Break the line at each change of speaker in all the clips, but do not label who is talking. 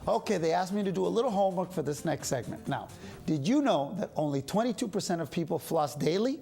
Okay, they asked me to do a little homework for this next segment. Now, did you know that only 22% of people floss daily?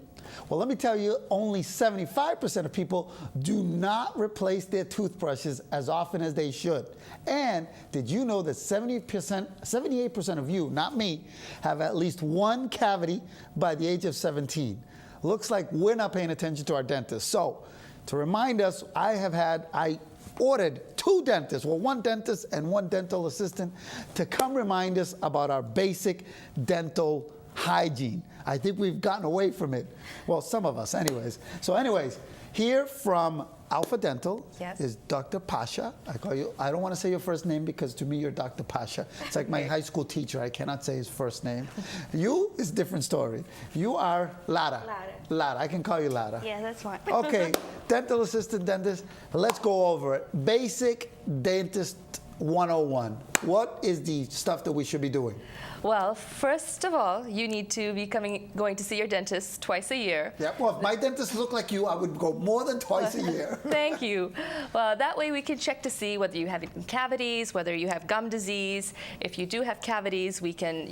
Well, let me tell you, only 75% of people do not replace their toothbrushes as often as they should. And did you know that 78% of you, not me, have at least one cavity by the age of 17? Looks like we're not paying attention to our dentist. So, to remind us, I ordered two dentists, well, one dentist and one dental assistant, to come remind us about our basic dental hygiene. I think we've gotten away from it. Well, some of us, anyways. So anyways, here from Alpha Dental is Dr. Pasha. I call you, I don't want to say your first name because to me you're Dr. Pasha. It's like my high school teacher. I cannot say his first name. You is a different story. You are Lara. Lara. I can call you Lara.
Yeah, that's fine.
Okay, dental assistant dentist. Let's go over it. Basic dentist 101. What is the stuff that we should be doing?
Well, first of all, you need to be going to see your dentist twice a year.
Yeah, well, if my dentist looked like you, I would go more than twice a year.
Thank you. Well, that way we can check to see whether you have cavities, whether you have gum disease. If you do have cavities, we can,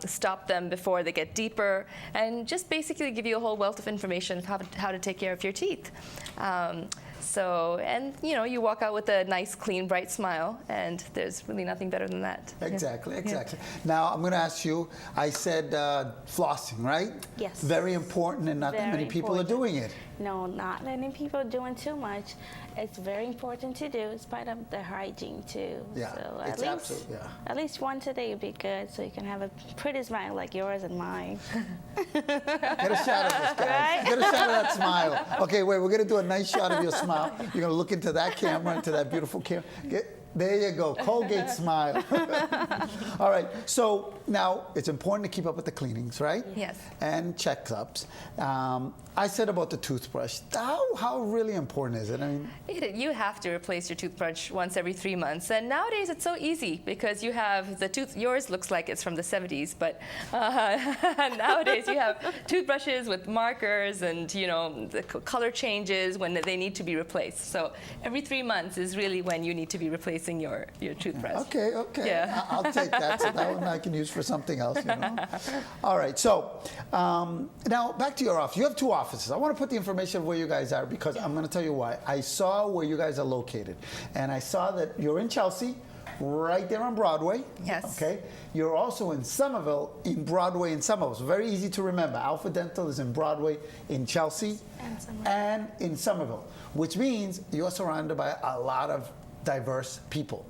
stop them before they get deeper, and just basically give you a whole wealth of information of how to take care of your teeth. You walk out with a nice, clean, bright smile, and there's really nothing better than that.
Exactly. Now, I'm going to ask you, I said flossing, right?
Yes.
Very important, and not that many people are doing it.
No, not many people are doing too much. It's very important to do. It's part of the hygiene, too.
Yeah,
so
it's absolutely,
at least once a day would be good, so you can have a pretty smile like yours and mine.
Get a shot of this, guys.
Right?
Get a shot of that smile. Okay, wait, we're going to do a nice shot of your smile. You're going to look into that camera, into that beautiful camera. There you go, Colgate smile. All right, so now it's important to keep up with the cleanings, right?
Yes.
And checkups. I said about the toothbrush. How really important is it? I mean,
you have to replace your toothbrush once every 3 months, and nowadays it's so easy because you have yours looks like it's from the 70s, but nowadays you have toothbrushes with markers and the color changes when they need to be replaced. So every 3 months is really when you need to be replacing your toothbrush.
Okay.
Yeah.
I'll take that. So that one I can use for something else. All right. So now back to your office. You have two offices. I want to put the information of where you guys are because I'm going to tell you why. I saw where you guys are located, and I saw that you're in Chelsea, right there on Broadway.
Yes.
Okay. You're also in Somerville, in Broadway in Somerville. So very easy to remember. Alpha Dental is in Broadway, in Chelsea, and in Somerville, which means you're surrounded by a lot of diverse people.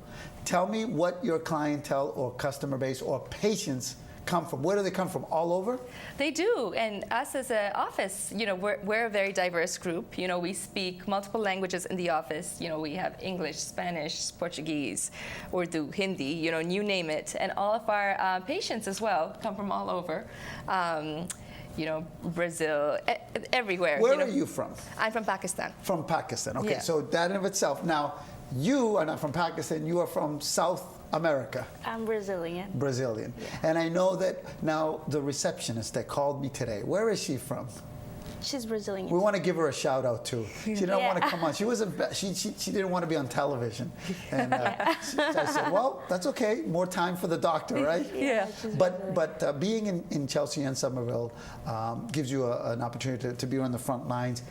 Tell me what your clientele or customer base or patients come from. Where do they come from? All over?
They do, and us as an office, we're a very diverse group. We speak multiple languages in the office. We have English, Spanish, Portuguese, Urdu, Hindi, you name it. And all of our patients as well come from all over. Brazil, everywhere.
Where are you from?
I'm from Pakistan.
From Pakistan, okay.
Yeah.
So that in of itself. Now, you are not from Pakistan, you are from South America.
I'm Brazilian.
Brazilian. Yeah. And I know that now the receptionist that called me today, where is she from?
She's Brazilian.
We want to give her a shout out too. She didn't want to come on. She didn't want to be on television. And I said, well, that's okay. More time for the doctor, right?
Yeah.
But being in Chelsea and Somerville gives you an opportunity to be on the front lines.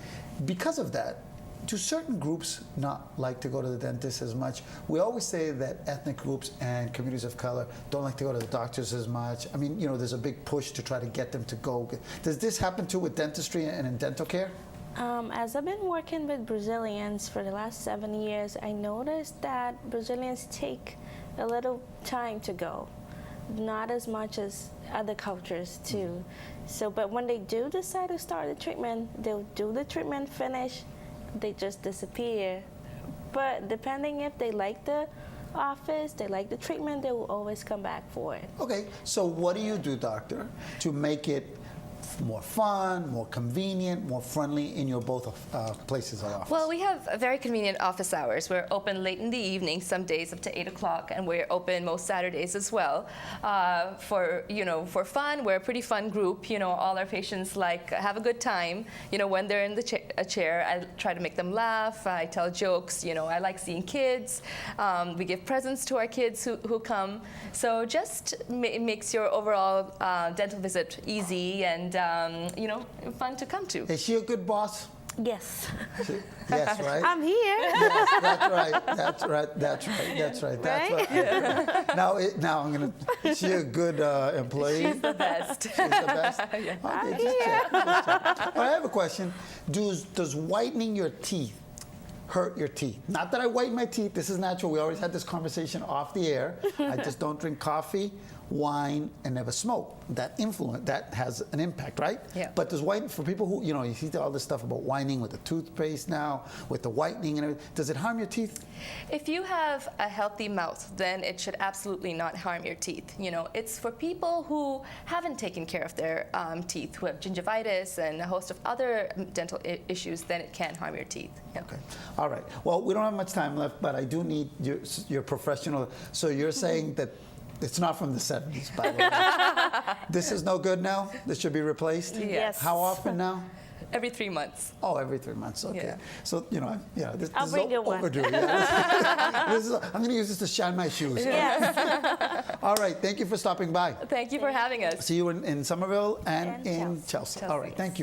Because of that, do certain groups not like to go to the dentist as much? We always say that ethnic groups and communities of color don't like to go to the doctors as much. I mean, there's a big push to try to get them to go. Does this happen too with dentistry and in dental care?
As I've been working with Brazilians for the last 7 years, I noticed that Brazilians take a little time to go. Not as much as other cultures too. So, but when they do decide to start the treatment, they'll do the treatment, finish, they just disappear. But depending if they like the office, they like the treatment, they will always come back for it.
Okay, so what do you do, doctor, to make it more fun, more convenient, more friendly in your both places of office?
Well, we have a very convenient office hours. We're open late in the evening, some days up to 8 o'clock, and we're open most Saturdays as well. For fun, we're a pretty fun group. All our patients have a good time. When they're in a chair, I try to make them laugh. I tell jokes. I like seeing kids. We give presents to our kids who come. So just it makes your overall dental visit easy and fun to come to.
Is she a good boss?
Yes.
Yes, right?
I'm here.
Yes, that's right. That's right. Now I'm gonna. Is she a good employee?
She's the best.
She's the best.
Yeah.
Okay, just check. All right, I have a question. Does whitening your teeth hurt your teeth? Not that I whiten my teeth. This is natural. We always had this conversation off the air. I just don't drink coffee, wine, and never smoke. That has an impact, right?
Yeah.
But does whitening, for people who, you see all this stuff about whitening with the toothpaste now, with the whitening and everything, does it harm your teeth?
If you have a healthy mouth, then it should absolutely not harm your teeth. It's for people who haven't taken care of their teeth, who have gingivitis and a host of other dental issues, then it can harm your teeth. Yeah.
Okay. All right. Well, we don't have much time left, but I do need your professional. So you're saying that it's not from the 70s, by the way. This is no good now? This should be replaced?
Yes.
How often now?
Every 3 months.
Oh, every 3 months. Okay.
Yeah.
So, this
I'll
is
bring you one.
overdue. Yeah. I'm going to use this to shine my shoes.
Yes.
All right. Thank you for stopping by.
Thank you for having us.
See you in Somerville and
And
in
Chelsea.
Chelsea. All right. Thank you.